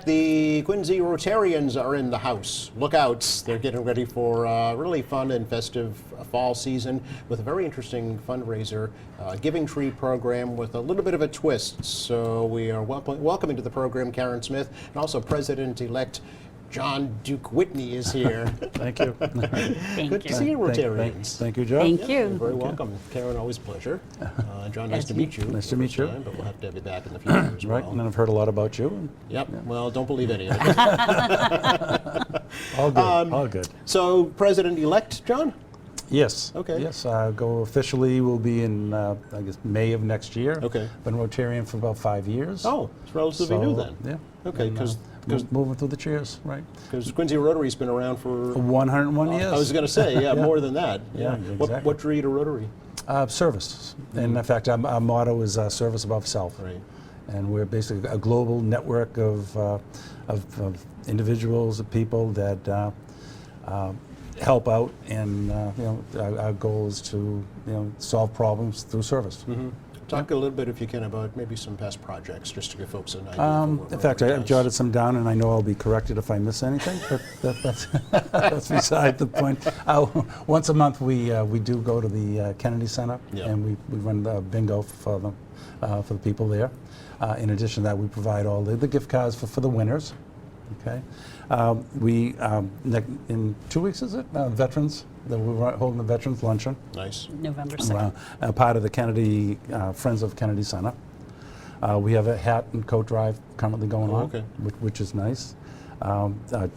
The Quincy Rotarians are in the house. Look out. They're getting ready for a really fun and festive fall season with a very interesting fundraiser, Giving Tree program with a little bit of a twist. So we are welcoming to the program Karen Smith, and also President-elect John Duke Whitney is here. Thank you. Good to see you, Rotarians. Thank you, Joe. Thank Yeah, you. you're very welcome. Karen, always a pleasure. John, nice to meet you. Nice to meet you. But we'll have to have you back in the future as well. Right, and then I've heard a lot about you. Yep. Well, don't believe any of it. All good, all good. So, President-elect John? Yes. Okay. Yes, go officially will be in, I guess, May of next year. Okay. Been Rotarian for about 5 years. Oh, it's relatively new then. Yeah. Okay, And, because moving through the chairs, right. Quincy Rotary's been around for 101 years. I was going to say, yeah, more than that. Yeah, exactly. What drew you to Rotary? Service. And in fact, our motto is service above self. Right. And we're basically a global network of individuals, of people that help out, and our goal is to solve problems through service. Mm-hmm. Talk a little bit, if you can, about maybe some past projects, just to give folks an idea. In fact, I've jotted some down, and I know I'll be corrected if I miss anything, but that's beside the point. Once a month, we do go to the Kennedy Center, and we run the bingo for the people there. In addition to that, we provide all the gift cards for the winners. Okay, in 2 weeks, is it? Veterans. We're holding the Veterans Luncheon. Nice. November 2nd. Part of the Kennedy Friends of Kennedy Center. We have a hat and coat drive currently going on, which is nice.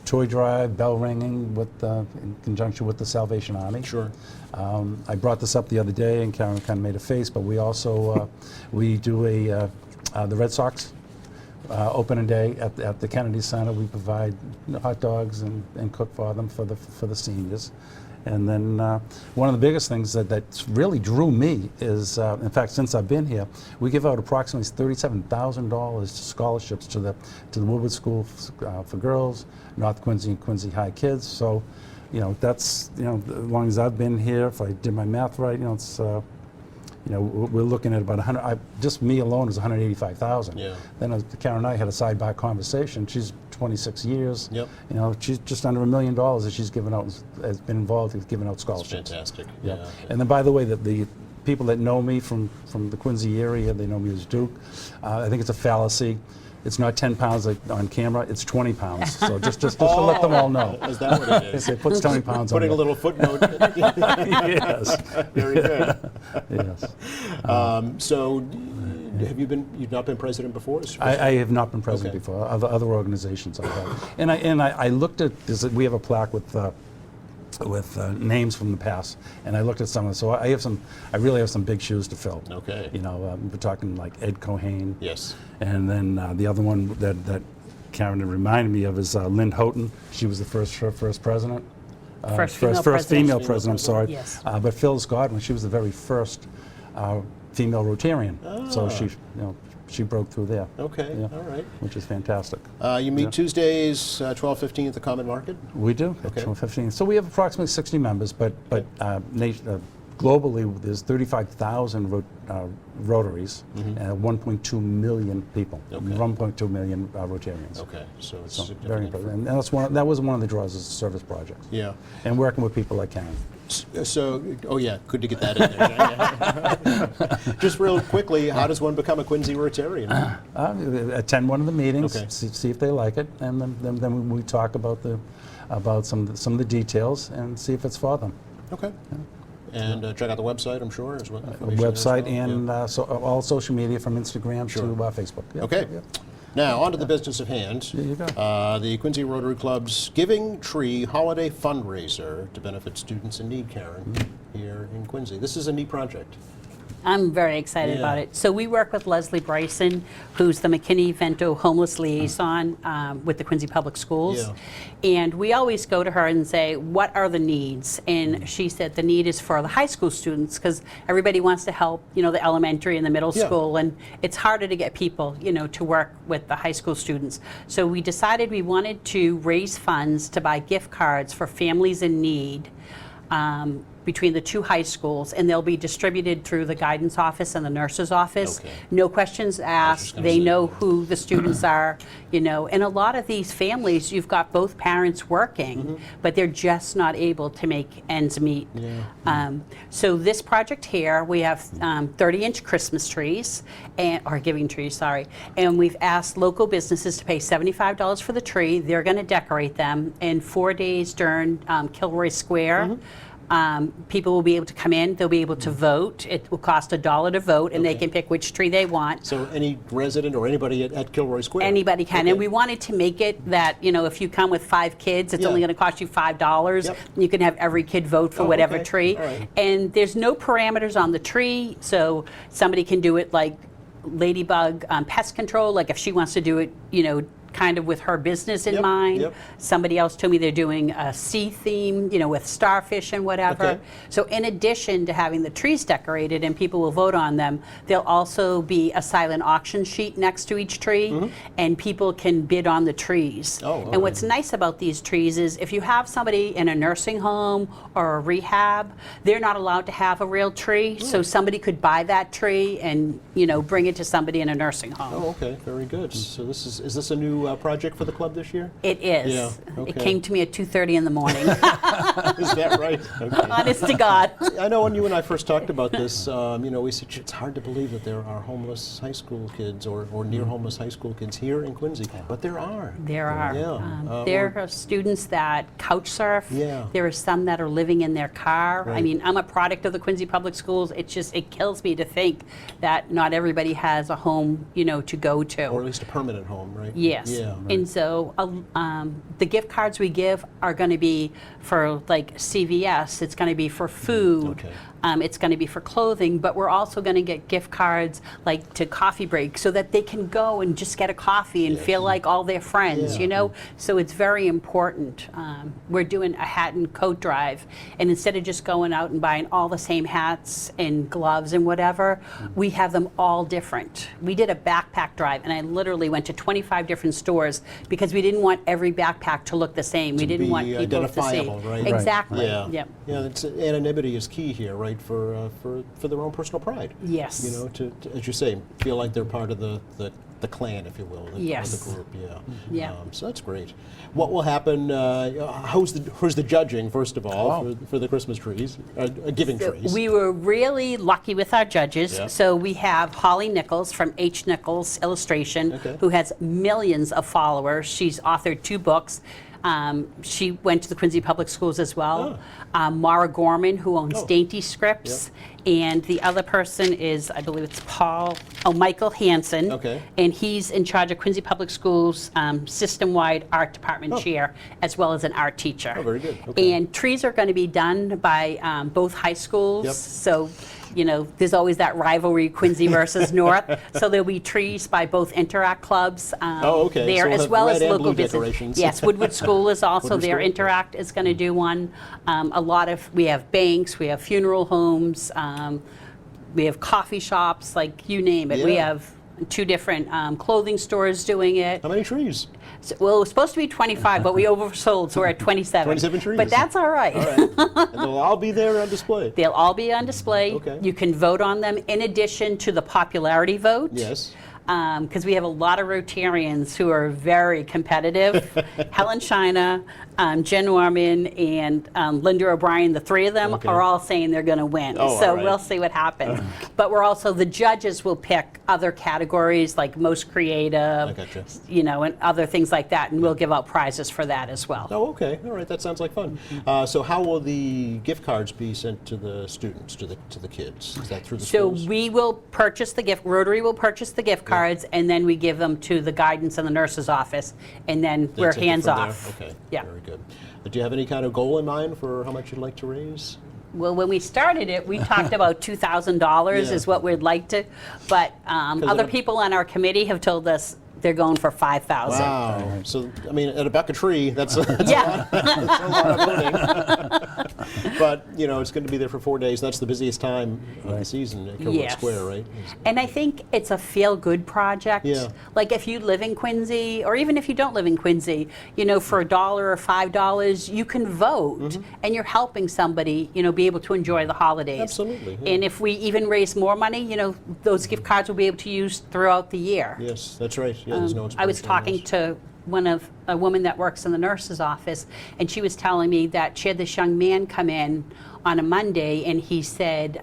Toy drive, bell ringing in conjunction with the Salvation Army. Sure. I brought this up the other day, and Karen kind of made a face, but we also we do the Red Sox opening day at the Kennedy Center. We provide hot dogs and cook for them for the seniors. And then one of the biggest things that's really drew me is, in fact, since I've been here, we give out approximately $37,000 scholarships to the Woodward School for Girls, North Quincy and Quincy High kids. So, that's as long as I've been here, if I did my math right, it's. We're looking at about 100. Just me alone is 185,000. Yeah. Then Karen and I had a sidebar conversation. She's 26 years. Yep. She's just under $1 million that she's given out, has been involved with giving out scholarships. That's fantastic. Yeah. And then, by the way, the people that know me from the Quincy area, they know me as Duke. I think it's a fallacy. It's not 10 pounds on camera, it's 20 pounds. So just to let them all know. Is that what it is? It puts 20 pounds Putting on a little footnote. Yes. Very good. Yes. So, you've not been president before? I have not been president before. Other organizations I have. And I looked at this. We have a plaque with names from the past, and I looked at some of them. So I really have some big shoes to fill. Okay. We're talking like Ed Cohane. Yes. And then the other one that Karen reminded me of is Lynn Houghton. She was the first president. First female president. I'm sorry. Yes. But Phyllis Godwin, she was the very first female Rotarian. So she broke through there. Okay. Yeah. All right. Which is fantastic. You meet Tuesdays, 12:15 at the Common Market? We do. Okay. 12:15. So we have approximately 60 members, but globally there's 35,000 Rotaries and 1.2 million people. Okay. 1.2 million Rotarians. Okay. So it's So significant. very important. And that was one of the draws as a service project. Yeah. And working with people like Karen. So, good to get that in there. Just real quickly, how does one become a Quincy Rotarian? Attend one of the meetings, Okay. see if they like it, and then we talk about some of the details and see if it's for them. Okay. And check out the website, I'm sure, as well. Website and all social media from Instagram to Facebook. Yep. Okay. Yep. Now, on to the business of hand. There you go. The Quincy Rotary Club's Giving Tree Holiday Fundraiser to benefit students in need, Karen, here in Quincy. This is a neat project. I'm very excited about it. So we work with Leslie Bryson, who's the McKinney-Vento homeless liaison with the Quincy Public Schools. And we always go to her and say, what are the needs? And she said the need is for the high school students, because everybody wants to help, the elementary and the middle school, and it's harder to get people, to work with the high school students. So we decided we wanted to raise funds to buy gift cards for families in need between the 2 high schools, and they'll be distributed through the guidance office and the nurse's office. Okay. No questions asked. gonna They say. know who the students are, and a lot of these families, you've got both parents working, but they're just not able to make ends meet. So this project here, we have 30-inch Christmas trees, or giving trees, sorry, and we've asked local businesses to pay $75 for the tree. They're going to decorate them, and 4 days during Kilroy Square. People will be able to come in, they'll be able to vote. It will cost $1 to vote, and they Okay. can pick which tree they want. So any resident or anybody at Kilroy Square? Anybody can, Okay. and we wanted to make it that, if you come with 5 kids, it's Yeah. only going to cost you $5. Yep. You can have every kid vote for Oh, whatever okay. tree. All right. And there's no parameters on the tree, so somebody can do it like Ladybug pest control, like if she wants to do it, kind of with her business in Yep, mind. yep. Somebody else told me they're doing a sea theme, with starfish and whatever. Okay. So in addition to having the trees decorated and people will vote on them, there'll also be a silent auction sheet next to each tree, and people can bid on the trees. Oh, And what's nice about these trees is if you have somebody in a nursing home or a rehab, they're not allowed to have a real tree, so somebody could buy that tree and, bring it to somebody in a nursing home. Oh, okay, very good. So this is this a new project for the club this year? It is. Yeah, It okay. came to me at 2:30 in the morning. Is that right? Okay. Honest to God. I know when you and I first talked about this, we said it's hard to believe that there are homeless high school kids or near homeless high school kids here in Quincy, but there are. There are. Yeah. There are students that couch surf. Yeah. There are some that are living in their car. I Right. mean, I'm a product of the Quincy Public Schools. It kills me to think that not everybody has a home, to go to. Or at least a permanent home, right? Yes. Yeah. And so the gift cards we give are going to be for like CVS, it's going to be for food. Okay. It's going to be for clothing, but we're also going to get gift cards like to coffee break so that they can go and just get a coffee and feel like all their friends, Yeah. So it's very important. We're doing a hat and coat drive, and instead of just going out and buying all the same hats and gloves and whatever, we have them all different. We did a backpack drive, and I literally went to 25 different stores because we didn't want every backpack to look the same. We didn't be want people to see. identifiable, right? Exactly. Yeah. Yep. Yeah. Anonymity is key here, right? For their own personal pride. Yes. To as you say, feel like they're part of the clan, if you will, Yes. the group. Yeah. Yeah. So that's great. What will happen? Who's the judging first of all for the Christmas trees, giving trees? We were really lucky with our judges. Yeah. So we have Holly Nichols from H. Nichols Illustration, Okay. who has millions of followers. She's authored 2 books. She went to the Quincy Public Schools as well. Mara Gorman, who owns Oh. Dainty Scripts. And the other person is, I believe it's Michael Hansen. Okay. And he's in charge of Quincy Public Schools system-wide art department chair, as well as an art teacher. Oh, very good. Okay. And trees are going to be done by both high schools. Yep. So, there's always that rivalry, Quincy versus North. So there'll be trees by both Interact clubs Okay. there, So we'll as have well as red and local blue business. decorations. Yes, Woodward School is also Woodward there. School, Interact is going to do one. We have banks, we have funeral homes, we have coffee shops, like you name it. We Yeah. have 2 different clothing stores doing it. How many trees? Well, it was supposed to be 25, but we oversold, so we're at 27. 27 trees. But that's all right. All right. And they'll all be there on display. They'll all be on display. Okay. You can vote on them in addition to the popularity vote. Yes. Because we have a lot of Rotarians who are very competitive. Helen Shina, Jen Norman, and Linda O'Brien, the 3 of them Okay. are all saying they're going to win. Oh, So all right. we'll see what happens. But the judges will pick other categories like most creative, I gotcha. and other things like that, and we'll give out prizes for that as well. Oh, okay. All right. That sounds like fun. So how will the gift cards be sent to the students, to the kids? Is that through the So schools? we will purchase Rotary will purchase the gift cards, and then we give them to the guidance and the nurse's office, and then They we're take it hands from there? off. Okay. Yeah. Very good. Do you have any kind of goal in mind for how much you'd like to raise? Well, when we started it, we talked about $2,000 Yeah. is what we'd like to, but other it- people on our committee have told us they're going for 5,000. Wow. So, I mean, at a buck a tree, that's a Yeah. lot of voting. But, you know, it's going to be there for 4 days. That's the busiest time of the season at Kilroy Yes. Square, right? And I think it's a feel-good project. Yeah. Like if you live in Quincy, or even if you don't live in Quincy, you know, for $1 or $5, you can vote, and you're helping somebody, you know, be able to enjoy the holidays. Absolutely, yeah. And if we even raise more money, you know, those gift cards will be able to use throughout the year. Yes, that's right. Yeah, there's no I was expiration on talking those. to a woman that works in the nurse's office, and she was telling me that she had this young man come in on a Monday, and he said,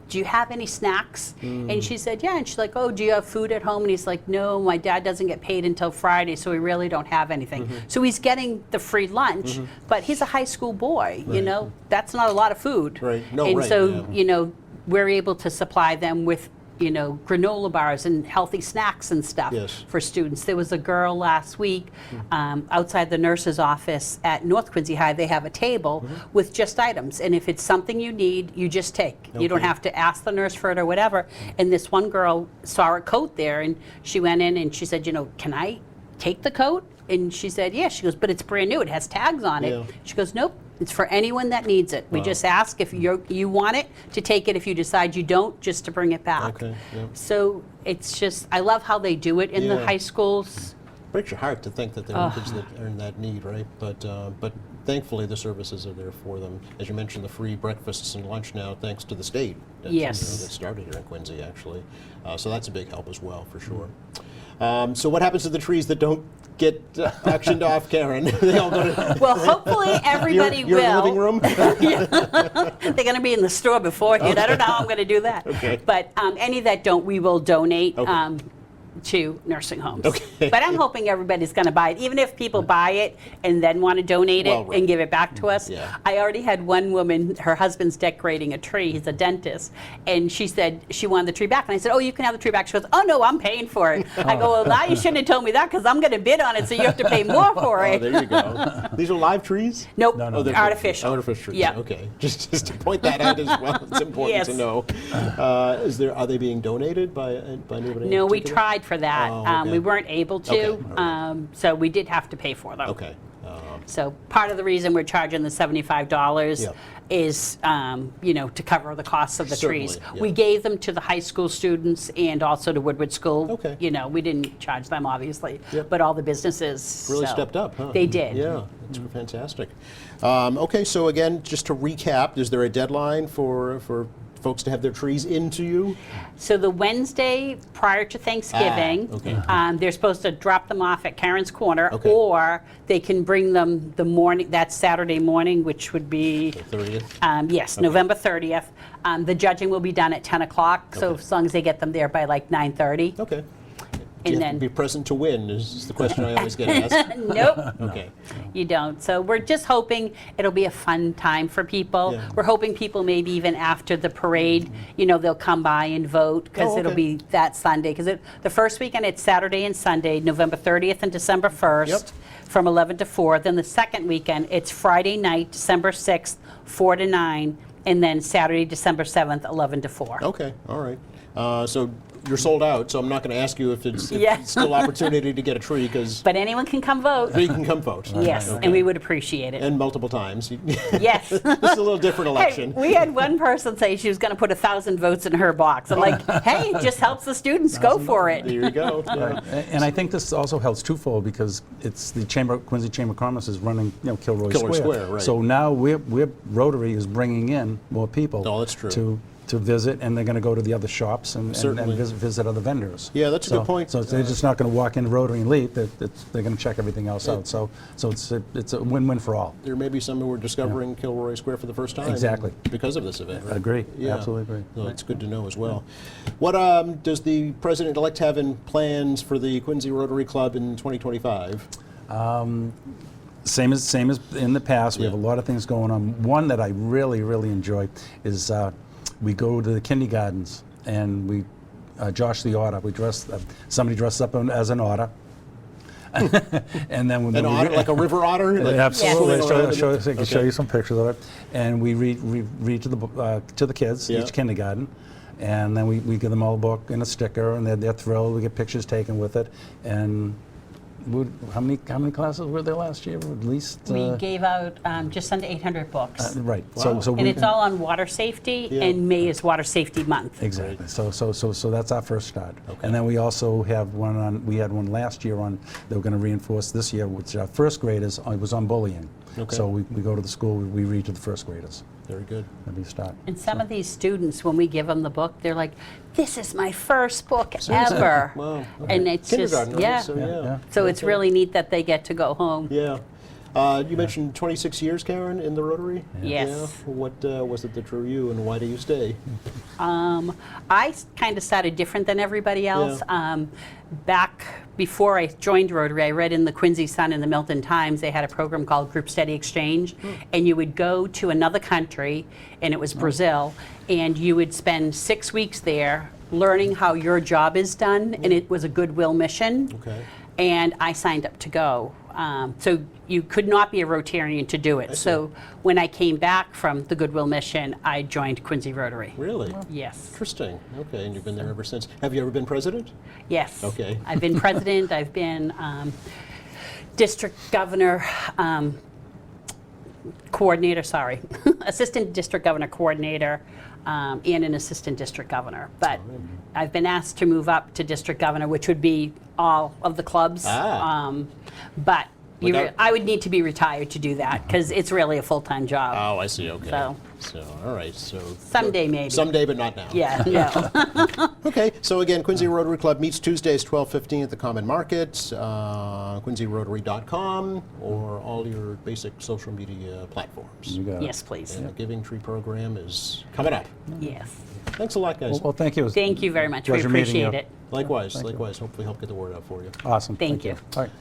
do you have any snacks? And she said, yeah. And she's like, oh, do you have food at home? And he's like, no, my dad doesn't get paid until Friday, so we really don't have anything. So he's getting the free lunch, but he's a high school boy, you know? That's not a lot of food. Right. No, and right, so, yeah. you know, we're able to supply them with, you know, granola bars and healthy snacks and stuff Yes. for students. There was a girl last week outside the nurse's office at North Quincy High. They have a table with just items, and if it's something you need, you just take. You don't Okay. have to ask the nurse for it or whatever. And this one girl saw a coat there, and she went in and she said, you know, can I take the coat? And she said, yeah. She goes, but it's brand new. It has tags on it. Yeah. She goes, nope. It's for anyone that needs it. We just ask if you want it to take it. If you decide you don't, just to bring it back. Okay, yeah. So it's just, I love how they do it in the Yeah. high schools. Breaks your heart to think that there are kids that are in that need, right? But thankfully the services are there for them. As you mentioned, the free breakfasts and lunch now, thanks to the state. That's, Yes. you know, that started here in Quincy, actually. So that's a big help as well, for sure. So what happens to the trees that don't get auctioned off, Karen? They all go to Well, hopefully everybody your will. living room? They're going to be in the store beforehand. I don't know how I'm going to do that. Okay. But any that don't, we will donate. Okay. To nursing homes. Okay. But I'm hoping everybody's going to buy it. Even if people buy it and then want to donate it Well, right. and give it back to us. Yeah. I already had one woman, her husband's decorating a tree. He's a dentist. And she said she wanted the tree back. And I said, oh, you can have the tree back. She goes, oh, no, I'm paying for it. I go, well, now you shouldn't have told me that because I'm going to bid on it, so you have to pay more for Oh, it. there you go. These are live trees? Nope, No, no. they're artificial. Artificial trees. Yeah. Okay. Just to point that out as well. It's important Yes. to know. Are they being donated by anybody? No, in we particular? tried for that. Oh, okay. We weren't able to, Okay, all so we did have to pay for them. Okay. So part of the reason we're charging the $75 Yeah. is, you know, to cover the costs of the trees. Certainly, yeah. We gave them to the high school students and also to Woodward School. Okay. You know, we didn't charge them, obviously, Yep. but all the businesses. Really so stepped up, huh? They did. Yeah, that's fantastic. Okay, so again, just to recap, is there a deadline for folks to have their trees into you? So the Wednesday prior to Thanksgiving, okay. They're supposed to drop them off at Karen's Corner, Okay. or they can bring them the morning, that Saturday morning, which would be, The 30th? yes, November 30th. The judging will be done at 10 o'clock, so Okay. as long as they get them there by like 9:30. Okay. Do And you have to then- be present to win is the question I always get asked. Nope, Okay. you don't. So we're just hoping it'll be a fun time for people. Yeah. We're hoping people maybe even after the parade, you know, they'll come by and vote because Oh, it'll okay. be that Sunday. Because the first weekend, it's Saturday and Sunday, November 30th and December 1st Yep. from 11 to 4. Then the second weekend, it's Friday night, December 6th, 4 to 9. And then Saturday, December 7th, 11 to 4. Okay, all right. So you're sold out, so I'm not going to ask you if it's Yeah. still opportunity to get a tree, because But anyone can come vote. you can come vote. Yes, Okay. and we would appreciate it. And multiple times. Yes. This is a little different Hey, election. we had one person say she was going to put 1,000 votes in her box. I'm like, hey, it just helps the students. Go for it. There you go. Yeah. And I think this also helps twofold because it's the Quincy Chamber of Commerce is running, Kilroy Kilroy Square. Square, right. So now Rotary is bringing in more people. Oh, that's true. To visit, and they're going to go to the other shops and Certainly. visit other vendors. Yeah, that's a good point. So they're just not going to walk in Rotary and leave. They're going to check everything else out. So it's a win-win for all. There may be some who are discovering Kilroy Square for the first time. Exactly. Because of this event. Right? Agree. Yeah. Absolutely agree. So it's good to know as well. What does the president-elect have in plans for the Quincy Rotary Club in 2025? Same as in the past. We have a Yeah. lot of things going on. One that I really enjoy is we go to the kindergartens and we Josh the Otter. We dress somebody dresses up as an otter, and then when An otter, like a river otter? Like absolutely. swimming around I can show Okay. you some pictures of it, and we read to the kids Yeah. each kindergarten. And then we give them all a book and a sticker, and they're thrilled. We get pictures taken with it, and How many classes were there last year? At least. We gave out just under 800 books. Right. Wow. So And it's all on water safety, Yeah. and May is Water Safety Month. Exactly. So that's our first start. And then we also have one on. We had one last year on. They were going to reinforce this year, which our first graders. It was on bullying. Okay. So we go to the school. We read to the first graders. Very good. That'd be a start. And some of these students, when we give them the book, they're like, "This is my first book ever." Wow. And it's just, Kindergarten, right? yeah. So, Yeah. So it's really neat that they get to go home. Yeah. You mentioned 26 years, Karen, in the Rotary? Yes. Yeah. What was it that drew you, and why do you stay? I kind of started different than everybody else. Yeah. Back before I joined Rotary, I read in the Quincy Sun and the Milton Times, they had a program called Group Study Exchange, and you would go to another country, and it was Brazil, and you would spend 6 weeks there learning how your job is done, and it was a goodwill mission. Okay. And I signed up to go. So you could not be a Rotarian to do it. see. So when I came back from the Goodwill Mission, I joined Quincy Rotary. Really? Yes. Interesting. Okay, and you've been there ever since. Have you ever been president? Yes. Okay. I've been president, I've been district governor, coordinator, sorry, assistant district governor coordinator, and an assistant district governor. But I've been asked to move up to district governor, which would be all of the clubs. But Without- I would need to be retired to do that, because it's really a full-time job. Oh, I see. Okay. So- all right. So Someday, maybe. Someday, but not now. Yeah, no. Okay, so again, Quincy Rotary Club meets Tuesdays, 12:15 at the Common Market, quincy-rotary.com, or all your basic social media platforms. You got it. Yes, please. And the Giving Tree program is coming up. Yes. Thanks a lot, guys. Well, thank you. Thank you very much. We Pleasure meeting appreciate you. it. Likewise, Thank you. likewise. Hopefully help get the word out for you. Awesome. Thank you. All right.